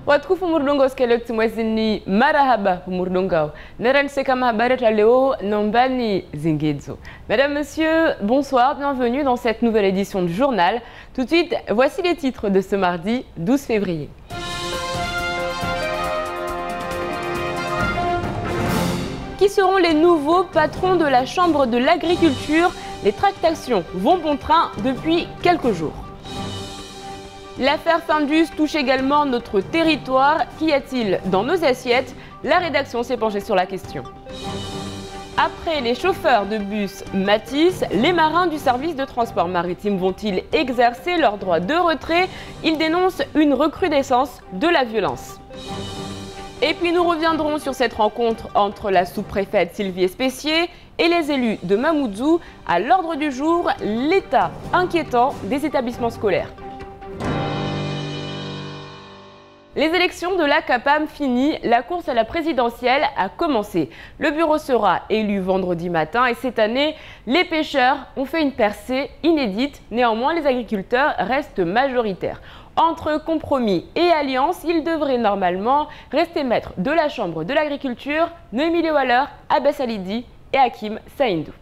Watukufu Murdongo skelekti mwezini marahaba Murdongao. Nerense kama bareta leo nombani zingedzo. Mesdames, Messieurs, bonsoir, bienvenue dans cette nouvelle édition du journal. Tout de suite, voici les titres de ce mardi 12 février. Qui seront les nouveaux patrons de la Chambre de l'agriculture? Les tractations vont bon train depuis quelques jours. L'affaire Findus touche également notre territoire. Qu'y a-t-il dans nos assiettes? La rédaction s'est penchée sur la question. Après les chauffeurs de bus Matisse, les marins du service de transport maritime vont-ils exercer leur droit de retrait? Ils dénoncent une recrudescence de la violence. Et puis nous reviendrons sur cette rencontre entre la sous-préfète Sylvie Espessier et les élus de Mamoudzou. À l'ordre du jour, l'état inquiétant des établissements scolaires. Les élections de la CAPAM finies, la course à la présidentielle a commencé. Le bureau sera élu vendredi matin et cette année, les pêcheurs ont fait une percée inédite. Néanmoins, les agriculteurs restent majoritaires. Entre compromis et alliance, ils devraient normalement rester maîtres de la Chambre de l'agriculture, Noémie Lewaller, Abbas Alidi et Hakim Saïndou.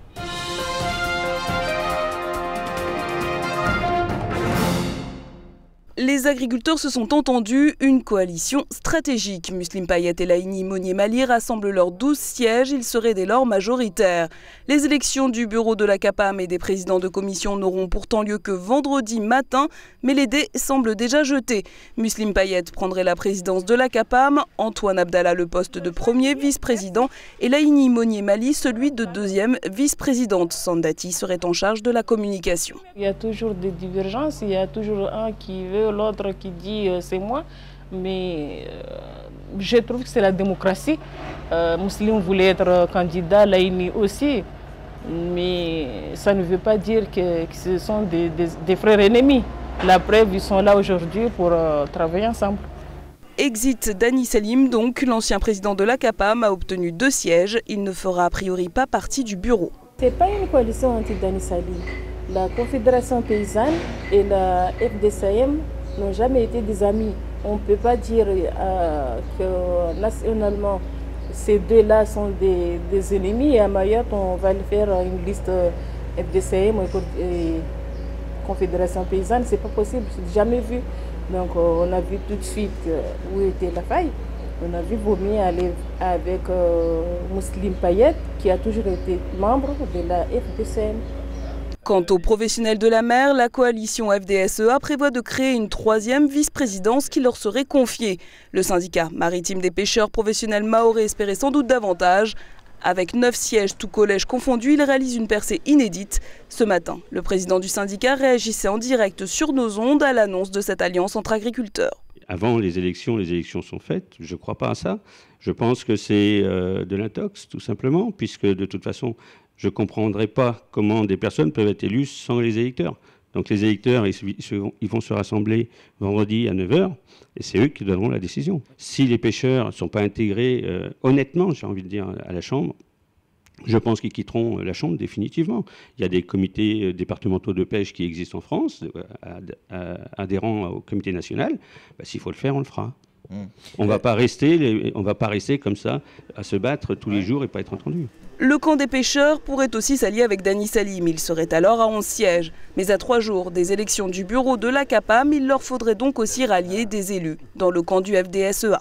Les agriculteurs se sont entendus, une coalition stratégique. Muslim Payet et Laïni Monier-Mali rassemblent leurs 12 sièges, ils seraient dès lors majoritaires. Les élections du bureau de la CAPAM et des présidents de commission n'auront pourtant lieu que vendredi matin, mais les dés semblent déjà jetés. Muslim Payet prendrait la présidence de la CAPAM, Antoine Abdallah le poste de premier vice-président et Laïni Monier-Mali celui de deuxième vice-présidente. Sandati serait en charge de la communication. Il y a toujours des divergences, il y a toujours un qui veut, l'autre qui dit c'est moi, mais je trouve que c'est la démocratie. Muslim voulait être candidat, Laïni aussi, mais ça ne veut pas dire que ce sont des frères ennemis. La preuve, ils sont là aujourd'hui pour travailler ensemble. Exit Dani Selim, donc l'ancien président de la CAPAM, a obtenu 2 sièges. Il ne fera a priori pas partie du bureau. Ce n'est pas une coalition anti-Dani Selim. La Confédération paysanne et la FDCM n'ont jamais été des amis. On ne peut pas dire que nationalement, ces deux-là sont des ennemis. Et à Mayotte, on va faire une liste FDCM et Confédération paysanne. Ce n'est pas possible, c'est jamais vu. Donc on a vu tout de suite où était la faille. On a vu vaut mieux aller avec Muslim Payet, qui a toujours été membre de la FDCM. Quant aux professionnels de la mer, la coalition FDSEA prévoit de créer une 3e vice-présidence qui leur serait confiée. Le syndicat maritime des pêcheurs professionnels mahorais espérait sans doute davantage. Avec 9 sièges, tout collège confondu, il réalise une percée inédite. Ce matin, le président du syndicat réagissait en direct sur nos ondes à l'annonce de cette alliance entre agriculteurs. Avant les élections sont faites. Je ne crois pas à ça. Je pense que c'est de l'intox, tout simplement, puisque de toute façon, je ne comprendrai pas comment des personnes peuvent être élues sans les électeurs. Donc les électeurs, ils vont se rassembler vendredi à 9 h et c'est eux qui donneront la décision. Si les pêcheurs ne sont pas intégrés honnêtement, j'ai envie de dire, à la Chambre, je pense qu'ils quitteront la Chambre définitivement. Il y a des comités départementaux de pêche qui existent en France, adhérents au comité national. S'il faut le faire, on le fera. On ne va pas rester comme ça à se battre tous les jours et pas être entendu. Le camp des pêcheurs pourrait aussi s'allier avec Dani Selim. Il serait alors à 11 sièges. Mais à 3 jours des élections du bureau de la CAPAM, il leur faudrait donc aussi rallier des élus dans le camp du FDSEA.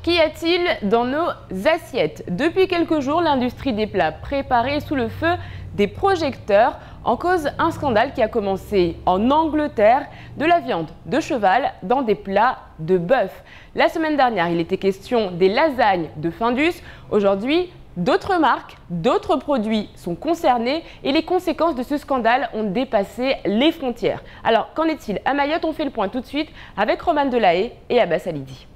Qu'y a-t-il dans nos assiettes? Depuis quelques jours, l'industrie des plats préparés est sous le feu des projecteurs. En cause, un scandale qui a commencé en Angleterre, de la viande de cheval dans des plats de bœuf. La semaine dernière, il était question des lasagnes de Findus. Aujourd'hui, d'autres marques, d'autres produits sont concernés et les conséquences de ce scandale ont dépassé les frontières. Alors, qu'en est-il à Mayotte? On fait le point tout de suite avec Roman Delahaye et Abbas Alidi.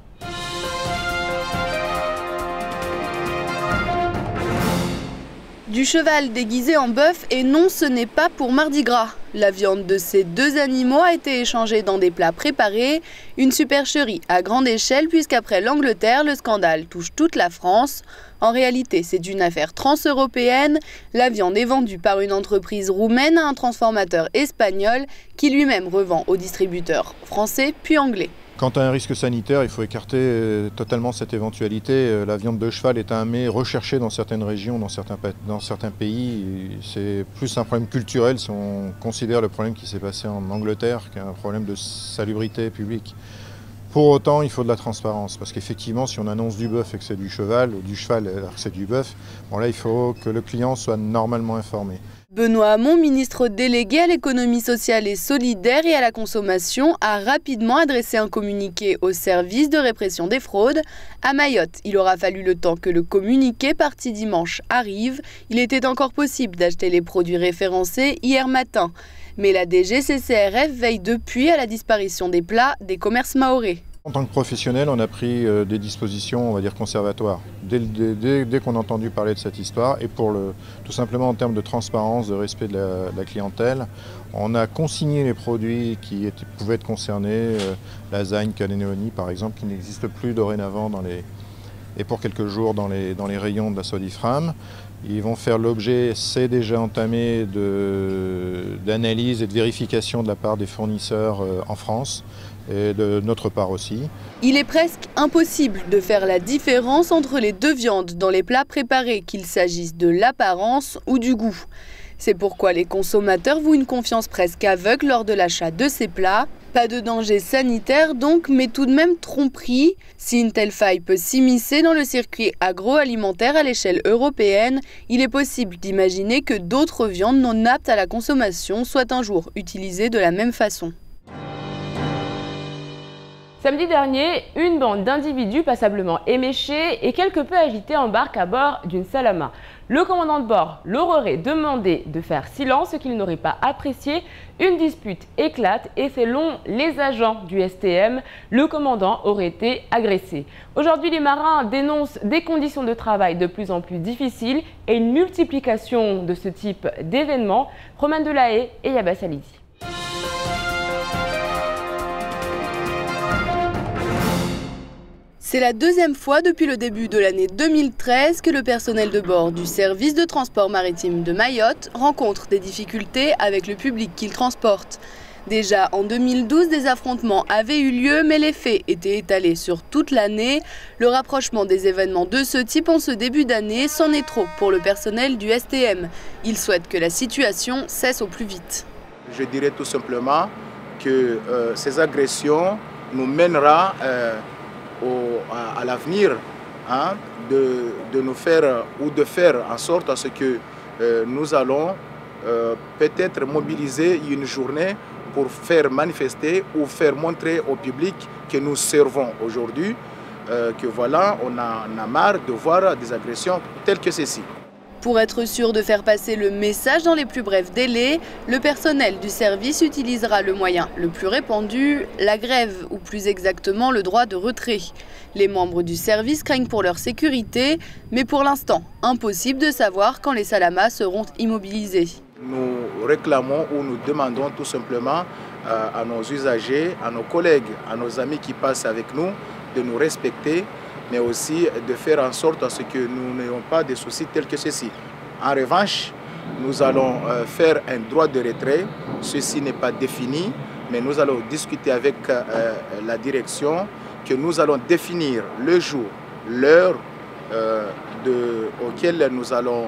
Du cheval déguisé en bœuf et non, ce n'est pas pour Mardi Gras. La viande de ces deux animaux a été échangée dans des plats préparés. Une supercherie à grande échelle puisqu'après l'Angleterre, le scandale touche toute la France. En réalité, c'est une affaire transeuropéenne. La viande est vendue par une entreprise roumaine à un transformateur espagnol qui lui-même revend aux distributeurs français puis anglais. Quant à un risque sanitaire, il faut écarter totalement cette éventualité. La viande de cheval est un mets recherché dans certaines régions, dans certains pays. C'est plus un problème culturel si on considère le problème qui s'est passé en Angleterre qu'un problème de salubrité publique. Pour autant, il faut de la transparence, parce qu'effectivement, si on annonce du bœuf et que c'est du cheval, ou du cheval alors que c'est du bœuf, bon là, il faut que le client soit normalement informé. Benoît Hamon, ministre délégué à l'économie sociale et solidaire et à la consommation, a rapidement adressé un communiqué au service de répression des fraudes. À Mayotte, il aura fallu le temps que le communiqué parti dimanche arrive. Il était encore possible d'acheter les produits référencés hier matin. Mais la DGCCRF veille depuis à la disparition des plats des commerces mahorais. En tant que professionnel, on a pris des dispositions, on va dire, conservatoires, dès qu'on a entendu parler de cette histoire, et tout simplement en termes de transparence, de respect de la clientèle, on a consigné les produits qui pouvaient être concernés, lasagne, cannelloni par exemple, qui n'existent plus dorénavant et pour quelques jours dans les rayons de la Sodifram. Ils vont faire l'objet, c'est déjà entamé, d'analyse et de vérification de la part des fournisseurs en France et de notre part aussi. Il est presque impossible de faire la différence entre les deux viandes dans les plats préparés, qu'il s'agisse de l'apparence ou du goût. C'est pourquoi les consommateurs vouent une confiance presque aveugle lors de l'achat de ces plats. Pas de danger sanitaire donc, mais tout de même tromperie. Si une telle faille peut s'immiscer dans le circuit agroalimentaire à l'échelle européenne, il est possible d'imaginer que d'autres viandes non aptes à la consommation soient un jour utilisées de la même façon. Samedi dernier, une bande d'individus passablement éméchés et quelque peu agités embarquent à bord d'une Salama. Le commandant de bord leur aurait demandé de faire silence, ce qu'il n'aurait pas apprécié. Une dispute éclate et selon les agents du STM, le commandant aurait été agressé. Aujourd'hui, les marins dénoncent des conditions de travail de plus en plus difficiles et une multiplication de ce type d'événements. Romain Delahaye et Yaba Salidi. C'est la deuxième fois depuis le début de l'année 2013 que le personnel de bord du service de transport maritime de Mayotte rencontre des difficultés avec le public qu'il transporte. Déjà en 2012, des affrontements avaient eu lieu, mais les faits étaient étalés sur toute l'année. Le rapprochement des événements de ce type en ce début d'année, c'en est trop pour le personnel du STM. Il souhaite que la situation cesse au plus vite. Je dirais tout simplement que ces agressions nous mèneront à l'avenir de nous faire ou de faire en sorte à ce que nous allons peut-être mobiliser une journée pour faire manifester ou faire montrer au public que nous servons aujourd'hui, que voilà, on a marre de voir des agressions telles que ceci. Pour être sûr de faire passer le message dans les plus brefs délais, le personnel du service utilisera le moyen le plus répandu, la grève ou plus exactement le droit de retrait. Les membres du service craignent pour leur sécurité, mais pour l'instant, impossible de savoir quand les Salamas seront immobilisés. Nous réclamons ou nous demandons tout simplement à nos usagers, à nos collègues, à nos amis qui passent avec nous de nous respecter, mais aussi de faire en sorte à ce que nous n'ayons pas de soucis tels que ceci. En revanche, nous allons faire un droit de retrait. Ceci n'est pas défini, mais nous allons discuter avec la direction que nous allons définir le jour, l'heure auquel nous allons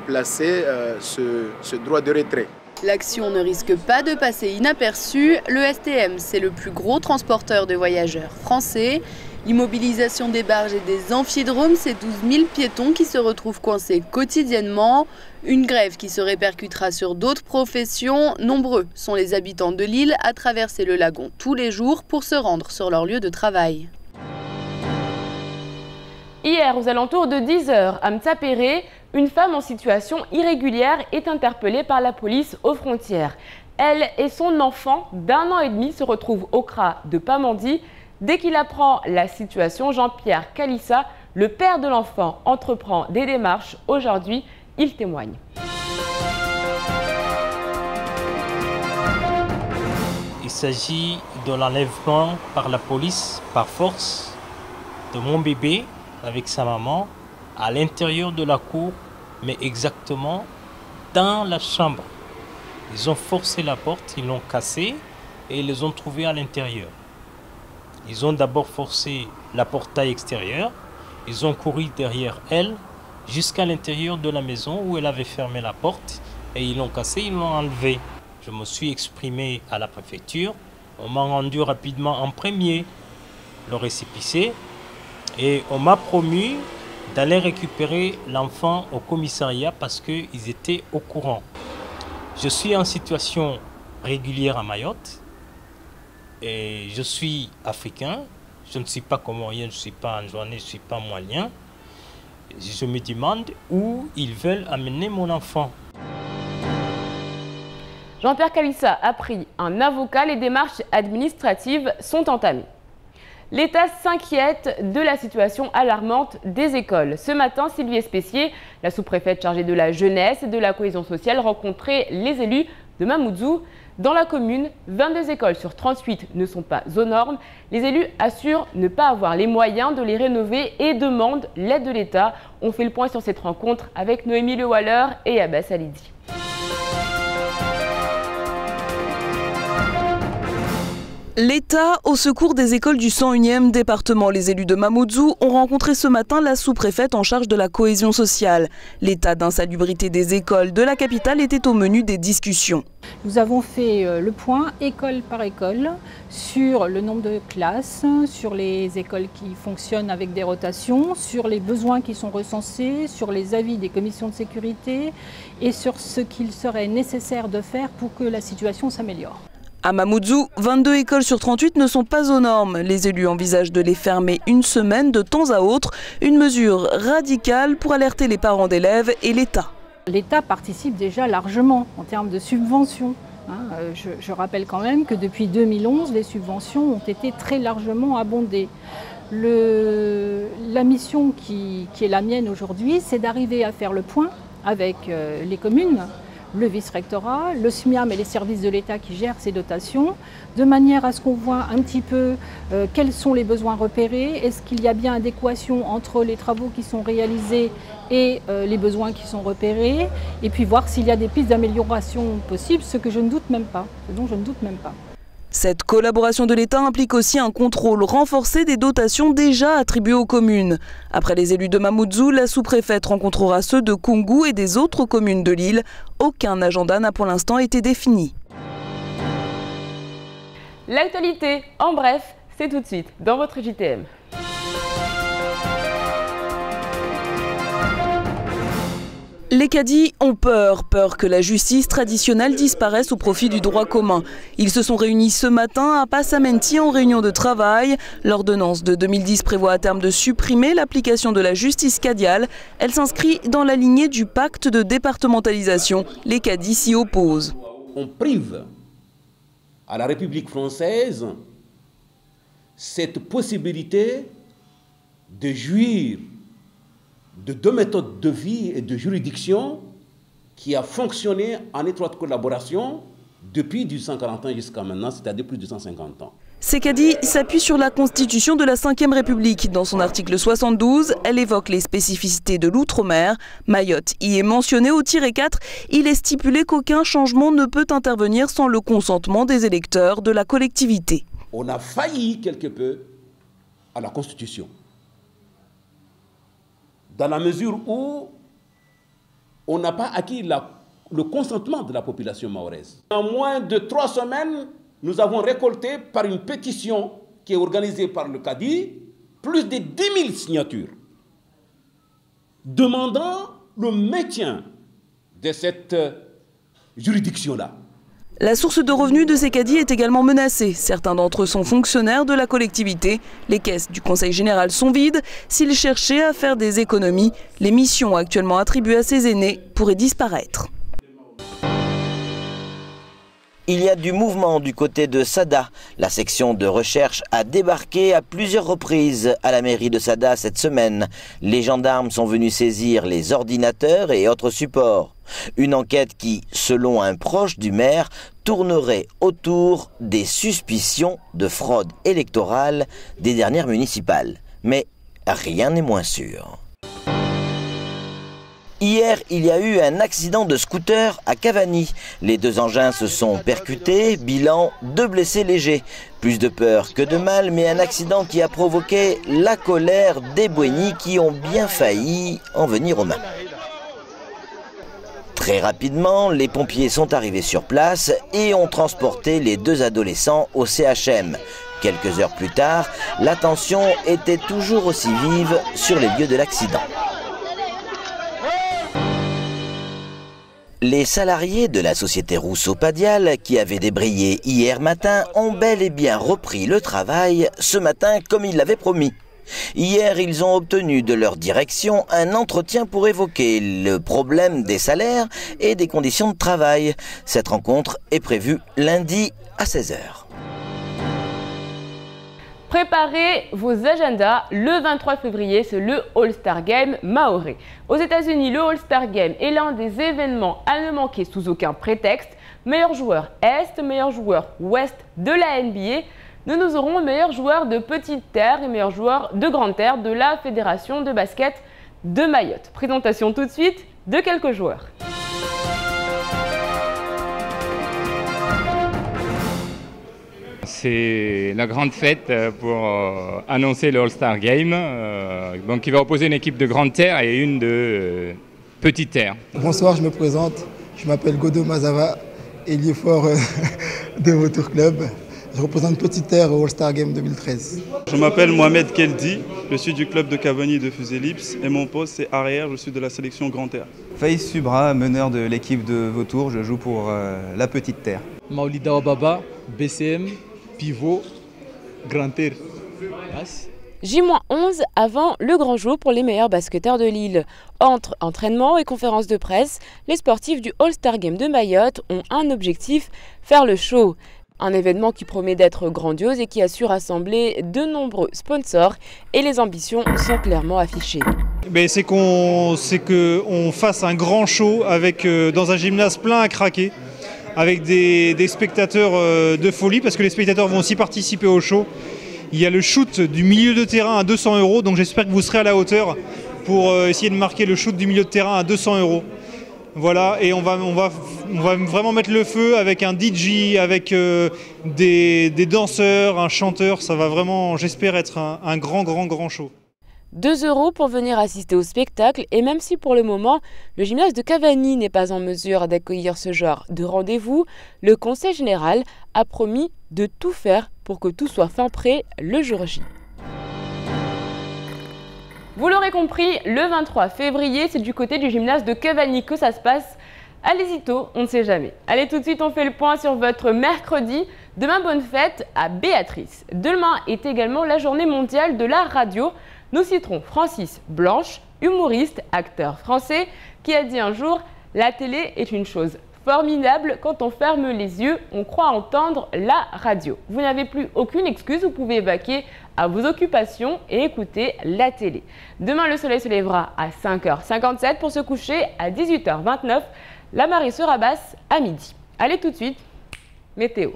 placer ce droit de retrait. L'action ne risque pas de passer inaperçue. Le STM, c'est le plus gros transporteur de voyageurs français. L'immobilisation des barges et des amphidromes, c'est 12 000 piétons qui se retrouvent coincés quotidiennement. Une grève qui se répercutera sur d'autres professions. Nombreux sont les habitants de l'île à traverser le lagon tous les jours pour se rendre sur leur lieu de travail. Hier, aux alentours de 10 h, à Mtsapéré, une femme en situation irrégulière est interpellée par la police aux frontières. Elle et son enfant d'1 an et demi se retrouvent au CRA de Pamandzi. Dès qu'il apprend la situation, Jean-Pierre Kalissa, Le père de l'enfant entreprend des démarches. Aujourd'hui, il témoigne. Il s'agit de l'enlèvement par la police, par force, de mon bébé avec sa maman à l'intérieur de la cour, mais exactement dans la chambre. Ils ont forcé la porte, ils l'ont cassée et ils les ont trouvés à l'intérieur. Ils ont d'abord forcé la portail extérieure, ils ont couru derrière elle jusqu'à l'intérieur de la maison où elle avait fermé la porte et ils l'ont cassée, ils l'ont enlevée. Je me suis exprimé à la préfecture, on m'a rendu rapidement en premier le récépissé et on m'a promis d'aller récupérer l'enfant au commissariat parce qu'ils étaient au courant. Je suis en situation régulière à Mayotte et je suis africain, je ne suis pas comorien, je ne suis pas anjouanais, je ne suis pas malien. Je me demande où ils veulent amener mon enfant. Jean-Pierre Kalissa a pris un avocat, les démarches administratives sont entamées. L'État s'inquiète de la situation alarmante des écoles. Ce matin, Sylvie Espessier, la sous-préfète chargée de la jeunesse et de la cohésion sociale, rencontrait les élus de Mamoudzou. Dans la commune, 22 écoles sur 38 ne sont pas aux normes. Les élus assurent ne pas avoir les moyens de les rénover et demandent l'aide de l'État. On fait le point sur cette rencontre avec Noémie Le Waller et Abbas Alidi. L'État au secours des écoles du 101e département. Les élus de Mamoudzou ont rencontré ce matin la sous-préfète en charge de la cohésion sociale. L'état d'insalubrité des écoles de la capitale était au menu des discussions. Nous avons fait le point école par école sur le nombre de classes, sur les écoles qui fonctionnent avec des rotations, sur les besoins qui sont recensés, sur les avis des commissions de sécurité et sur ce qu'il serait nécessaire de faire pour que la situation s'améliore. À Mamoudzou, 22 écoles sur 38 ne sont pas aux normes. Les élus envisagent de les fermer une semaine de temps à autre, une mesure radicale pour alerter les parents d'élèves et l'État. L'État participe déjà largement en termes de subventions. Je rappelle quand même que depuis 2011, les subventions ont été très largement abondées. La mission qui est la mienne aujourd'hui, c'est d'arriver à faire le point avec les communes, le vice-rectorat, le SMIAM et les services de l'État qui gèrent ces dotations, de manière à ce qu'on voit un petit peu quels sont les besoins repérés, est-ce qu'il y a bien adéquation entre les travaux qui sont réalisés et les besoins qui sont repérés, et puis voir s'il y a des pistes d'amélioration possibles, ce que je ne doute même pas, ce dont je ne doute même pas. Cette collaboration de l'État implique aussi un contrôle renforcé des dotations déjà attribuées aux communes. Après les élus de Mamoudzou, la sous-préfète rencontrera ceux de Koungou et des autres communes de l'île. Aucun agenda n'a pour l'instant été défini. L'actualité, en bref, c'est tout de suite dans votre JTM. Les cadis ont peur que la justice traditionnelle disparaisse au profit du droit commun. Ils se sont réunis ce matin à Passamenti en réunion de travail. L'ordonnance de 2010 prévoit à terme de supprimer l'application de la justice cadiale. Elle s'inscrit dans la lignée du pacte de départementalisation. Les cadis s'y opposent. On prive à la République française cette possibilité de jouir de deux méthodes de vie et de juridiction qui a fonctionné en étroite collaboration depuis 1840 ans jusqu'à maintenant, c'est-à-dire plus de 150 ans. Ces cadis s'appuient sur la Constitution de la Ve République. Dans son article 72, elle évoque les spécificités de l'outre-mer. Mayotte y est mentionnée au -4. Il est stipulé qu'aucun changement ne peut intervenir sans le consentement des électeurs de la collectivité. On a failli quelque peu à la Constitution, dans la mesure où on n'a pas acquis le consentement de la population mahoraise. En moins de 3 semaines, nous avons récolté par une pétition qui est organisée par le Cadi, plus de 10 000 signatures, demandant le maintien de cette juridiction-là. La source de revenus de ces cadis est également menacée. Certains d'entre eux sont fonctionnaires de la collectivité. Les caisses du Conseil général sont vides. S'ils cherchaient à faire des économies, les missions actuellement attribuées à ces aînés pourraient disparaître. Il y a du mouvement du côté de Sada. La section de recherche a débarqué à plusieurs reprises à la mairie de Sada cette semaine. Les gendarmes sont venus saisir les ordinateurs et autres supports. Une enquête qui, selon un proche du maire, tournerait autour des suspicions de fraude électorale des dernières municipales. Mais rien n'est moins sûr. Hier, il y a eu un accident de scooter à Cavani. Les deux engins se sont percutés, bilan 2 blessés légers. Plus de peur que de mal, mais un accident qui a provoqué la colère des Bouénis qui ont bien failli en venir aux mains. Très rapidement, les pompiers sont arrivés sur place et ont transporté les 2 adolescents au CHM. Quelques heures plus tard, la tension était toujours aussi vive sur les lieux de l'accident. Les salariés de la société Rousseau-Padial, qui avaient débrayé hier matin, ont bel et bien repris le travail ce matin comme ils l'avaient promis. Hier, ils ont obtenu de leur direction un entretien pour évoquer le problème des salaires et des conditions de travail. Cette rencontre est prévue lundi à 16 h. Préparez vos agendas, le 23 février, c'est le All-Star Game maoré. Aux États-Unis, le All-Star Game est l'un des événements à ne manquer sous aucun prétexte. Meilleur joueur Est, meilleur joueur Ouest de la NBA. Nous aurons meilleur joueur de Petite Terre et meilleur joueur de Grande Terre de la Fédération de basket de Mayotte. Présentation tout de suite de quelques joueurs. C'est la grande fête pour annoncer le All-Star Game. Donc il va opposer une équipe de Grande Terre et une de Petite Terre. Bonsoir, je me présente. Je m'appelle Godo Mazava, ailier fort de Vautour Club. Je représente Petite Terre au All-Star Game 2013. Je m'appelle Mohamed Keldi, je suis du club de Cavani de Fuselips et mon poste c'est arrière, je suis de la sélection Grande Terre. Faïs Subra, meneur de l'équipe de Vautour, je joue pour la Petite Terre. Maolida Obaba, BCM, pivot, Grande Terre. J-11 avant le grand jour pour les meilleurs basketteurs de Lille. Entre entraînement et conférences de presse, les sportifs du All-Star Game de Mayotte ont un objectif, faire le show. Un événement qui promet d'être grandiose et qui a su rassembler de nombreux sponsors et les ambitions sont clairement affichées. C'est qu'on fasse un grand show avec, dans un gymnase plein à craquer, avec des spectateurs de folie parce que les spectateurs vont aussi participer au show. Il y a le shoot du milieu de terrain à 200 €, donc j'espère que vous serez à la hauteur pour essayer de marquer le shoot du milieu de terrain à 200 €. Voilà, et on va vraiment mettre le feu avec un DJ, avec des danseurs, un chanteur. Ça va vraiment, j'espère, être un grand show. 2 € pour venir assister au spectacle et même si pour le moment, le gymnase de Cavani n'est pas en mesure d'accueillir ce genre de rendez-vous, le conseil général a promis de tout faire pour que tout soit fin prêt le jour J. Vous l'aurez compris, le 23 février, c'est du côté du gymnase de Cavani que ça se passe. Allez-y tôt, on ne sait jamais. Allez, tout de suite, on fait le point sur votre mercredi. Demain, bonne fête à Béatrice. Demain est également la journée mondiale de la radio. Nous citerons Francis Blanche, humoriste, acteur français, qui a dit un jour « La télé est une chose formidable. Quand on ferme les yeux, on croit entendre la radio. » Vous n'avez plus aucune excuse, vous pouvez vaquer à vos occupations et écouter la télé. Demain, le soleil se lèvera à 5h57 pour se coucher à 18h29. La marée sera basse à midi. Allez tout de suite, météo.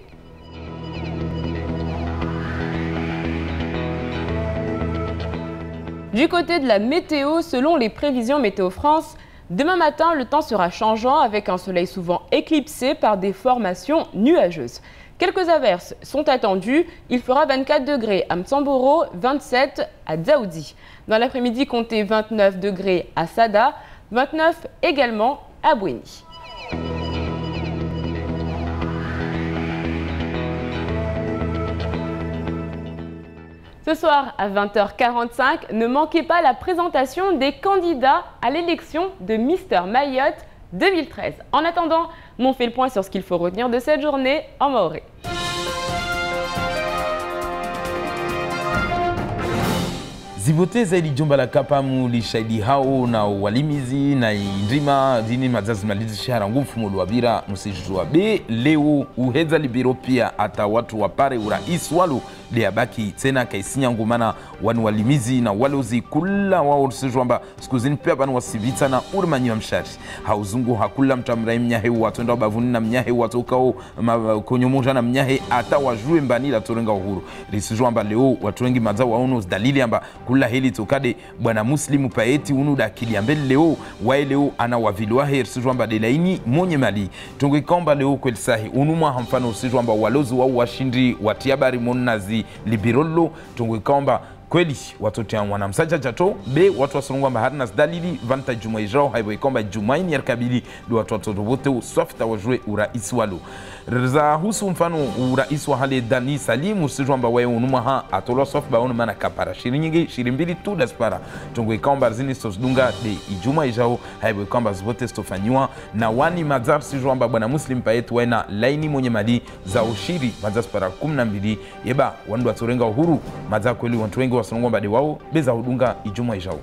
Du côté de la météo, selon les prévisions Météo France, demain matin, le temps sera changeant avec un soleil souvent éclipsé par des formations nuageuses. Quelques averses sont attendues. Il fera 24 degrés à Mtsamboro, 27 à Dzaoudi. Dans l'après-midi, comptez 29 degrés à Sada, 29 également à Bouéni. Ce soir à 20h45, ne manquez pas la présentation des candidats à l'élection de Mister Mayotte 2013. En attendant, on fait le point sur ce qu'il faut retenir de cette journée en maoré. zivote zaidi jumba la kapamu lishahidi hao na walimizi na indrima dini mazazi malizi shahara ngufu muluwabira musijua be leo uheza libiro pia ata watu wapare urais walu liabaki tena kaisinya ngumana wanu walimizi na walozi kula wao usijwamba siku zini pia banu wasivita na urmanyi wa mshari hauzungu hakula mtamrai mnyahe watu enda bavuni na mnyahe watu ukao konyomoja na mnyahe ata wajue mbani la turenga uhuru lisijwamba leo watu wengi mazao waono dalili amba kula heli tokade bwana muslimu paeti unu da kiliambele leo wae leo ana wavilwa her sijwamba delaini monye mali tungu ikomba leo kweli sahi unumwa hamfano sijwamba walozi wao washindi watiabari monazi libirolo tungu ikomba kweli watoto ya wanamsaja jato be watu wasurungwa mbaharina dalili vanta juma ijao haibo ikomba jumaini yarkabili do watu wote softa wajue urais walu rza husu mfano urais wa hali Dani Salim usijwamba wae unuma ha atolo sof baonu mana kapara shiringi shirimbili tu daspara tungu ikomba zini sosdunga de ijuma ijao haibo ikomba zote stofanywa na wani mazar sijwamba bwana muslim paetu waena laini mwenye mali za ushiri mazaspara 12 yeba wandu waturenga uhuru mazar kweli watu wengi wasunungwa mbade wao beza hudunga ijuma ijao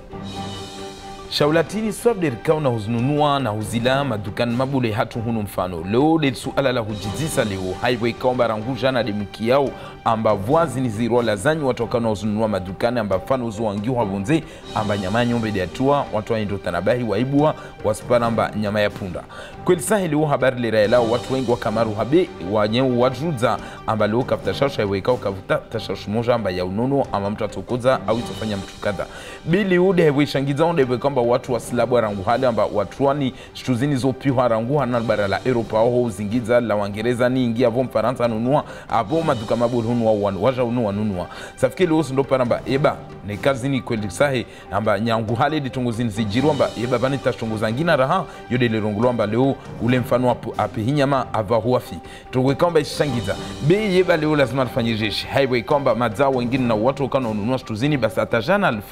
Shaulatini swabder kauna huznunua na huzila madukan mabule hatu hunu mfano leo de suala la hujizisa leo haiwe kaomba ranguja na demuki yao amba voizi ni ziro la zanyi watu wakana huznunua madukani amba fano uzu wangiu wabunze amba nyama nyombe de atua watu wa indotanabahi waibua wasipara amba nyama ya punda kweli sahi leo habari lera elao watu wengi wakamaru habe wanyeu wadruza amba leo kaftashasha haiwe kao kafuta tashashu moja amba ya unono ama mtu atokoza au itofanya mtu kada bili ude haiwe shangiza onde haiwe kamba watu wa silabu warangu hali amba watu wani shituzini zopi warangu hana bara la Europa oho zingiza la wangereza ni ingia vo mfaransa nunua abo maduka mabulu hunua wanu waja unua nunua safikili osu ndo paramba eba ne kazi ni kweli sahi amba nyangu hali di tunguzini zijiru amba eba vani tashtunguza ngina raha yode le rongulu amba leo ule mfano api hinyama ava huafi tungu ikomba ishangiza be yeba leo lazima tufanyijeshi haiwe ikomba mazao wengine na watu wakano nunua shituzini basi atajana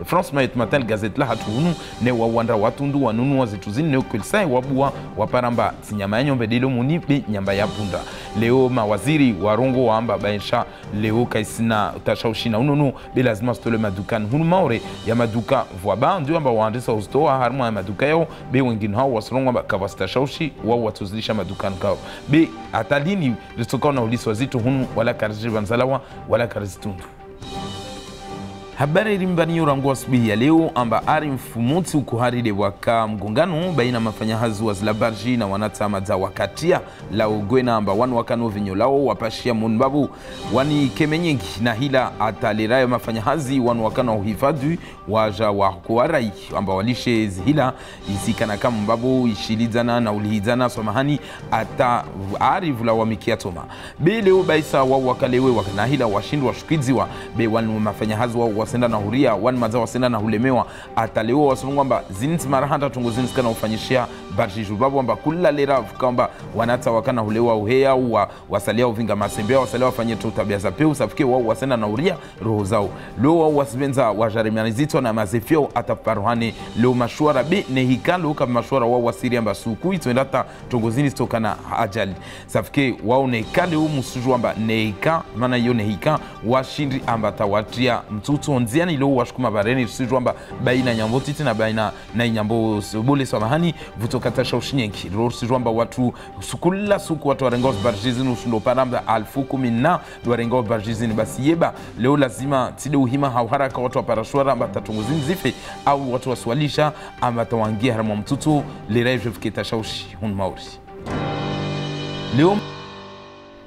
France mayet matin gazette la hatu hunu ne wawanda watundu wanunu wazituzini ne ukwelsai wabua waparamba sinyama ya nyombe dilo munipe nyamba ya punda leo mawaziri warongo waamba baisha leo kaisina utashaushina ununu bila lazima stole madukani hunu maure ya maduka vwaba ndio amba waandisa ustoa harma ya maduka yao be wengine hao wasirongo amba kavastashaushi wao watuzilisha madukani kao be atalini listoka na ulisi wazitu hunu wala kariji banzalawa wala karizitundu habari rimbani yorangu asubuhi ya leo amba ari mfumuti ukuharide waka mgongano baina mafanyahazi wa zlabarji na wanatama za wakatia la ugwena amba wanu wakano vinyo lao wapashia munbabu wani kemenyengi na hila atalirayo mafanyahazi wanu wakano uhifadhi waja wakuwarai amba walishe zihila isikana kama mbabu ishilizana na ulihizana somahani ata ari vula wamikia toma be leo baisa wawakalewe wakana hila washindu washukidziwa be wanu mafanyahazi wa wasenda na huria wani mazao wasenda na hulemewa ataleo wasunungu amba zinti marahanta tungu zinti kana ufanyishia barji jubabu amba kula lera kamba wanata wakana hulewa uhea wasalia uvinga masembea wasalia wafanye tu tabia za peu safike wao wasenda na huria roho zao leo wao wasibenza wajarimiani zito na mazefio ataparuhane leo mashuara be nehika leo kama mashuara wao wasiri amba suku ituendata tungu zinti tokana ajali safike wao nehika leo musuju amba nehika mana iyo nehika washindri amba tawatia mtutu onziani ilo washukuma bareni sijwamba baina nyambo titi na baina na nyambo bole samahani vutokatasha ushinyenki ilo sijwamba watu sukula suku watu warengos barjizini usundo paramba 10,000 warengos barjizini basi yeba leo lazima tide uhima hauharaka watu waparashwara amba tatunguzini zife au watu waswalisha amba tawangia harama mtutu lireje fiketasha ushi hun mauri leo.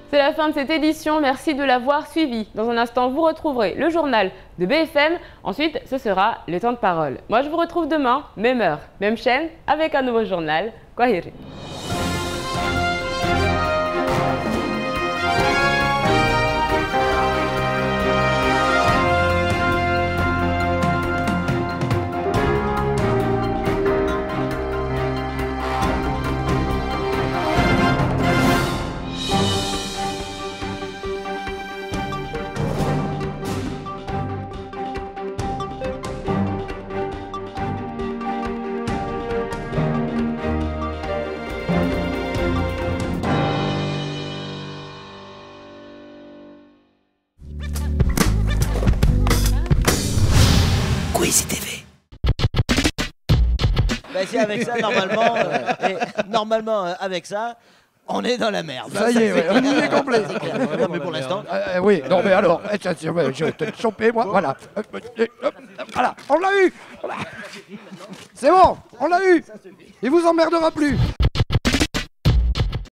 C'est la fin de cette édition, merci de l'avoir suivi. Dans un instant, vous retrouverez le journal de BFM. Ensuite, ce sera le temps de parole. Moi, je vous retrouve demain, même heure, même chaîne, avec un nouveau journal. Kwaheri. Bah, si, avec ça, normalement, avec ça, on est dans la merde. Ça y est, ouais, on y est complet. Non, mais pour l'instant. Oui, non, mais alors, je vais te choper, moi. Voilà. Voilà, on l'a eu. C'est bon, on l'a eu. Il vous emmerdera plus.